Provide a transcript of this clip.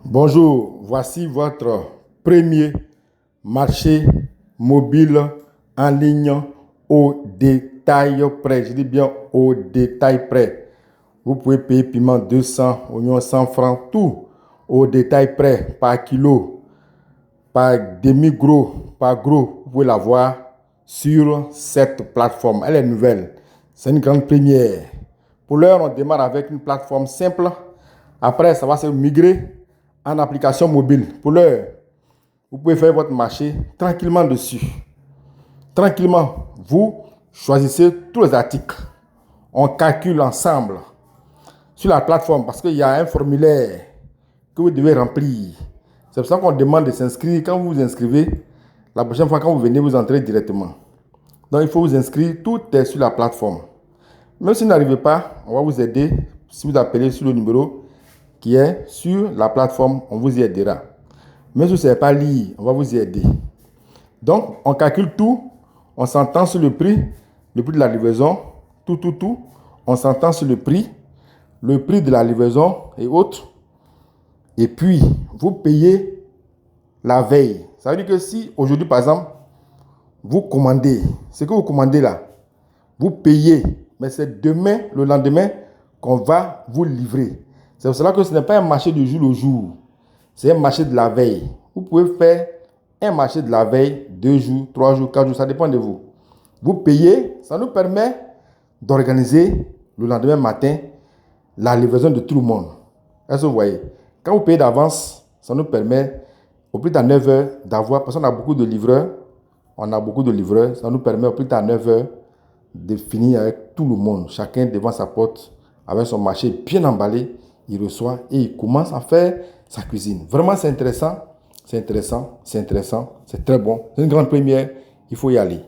Bonjour, voici votre premier marché mobile en ligne au détail près. Je dis bien au détail près. Vous pouvez payer piment 200, oignons 100 francs, tout au détail près, par kilo, par demi-gros, par gros. Vous pouvez l'avoir sur cette plateforme. Elle est nouvelle. C'est une grande première. Pour l'heure, on démarre avec une plateforme simple. Après, ça va se migrer en application mobile. Pour l'heure, vous pouvez faire votre marché tranquillement dessus. Tranquillement, vous choisissez tous les articles. On calcule ensemble sur la plateforme parce qu'il y a un formulaire que vous devez remplir. C'est pour ça qu'on demande de s'inscrire. Quand vous vous inscrivez, la prochaine fois quand vous venez, vous entrez directement. Donc il faut vous inscrire. Tout est sur la plateforme. Même si vous n'arrivez pas, on va vous aider. Si vous appelez sur le numéro qui est sur la plateforme, on vous y aidera. Même si vous ne savez pas lire, on va vous y aider. Donc, on calcule tout, on s'entend sur le prix de la livraison, tout. On s'entend sur le prix de la livraison et autres. Et puis, vous payez la veille. Ça veut dire que si aujourd'hui, par exemple, vous commandez, ce que vous commandez là, vous payez, mais c'est demain, le lendemain, qu'on va vous livrer. C'est pour cela que ce n'est pas un marché de jour au jour. C'est un marché de la veille. Vous pouvez faire un marché de la veille, 2 jours, 3 jours, 4 jours, ça dépend de vous. Vous payez, ça nous permet d'organiser le lendemain matin la livraison de tout le monde. Est-ce que vous voyez? Quand vous payez d'avance, ça nous permet au plus tard 9 heures d'avoir, parce qu'on a beaucoup de livreurs, ça nous permet au plus tard 9 heures de finir avec tout le monde, chacun devant sa porte, avec son marché bien emballé. Il reçoit et il commence à faire sa cuisine. Vraiment, c'est intéressant, c'est très bon. C'est une grande première, il faut y aller.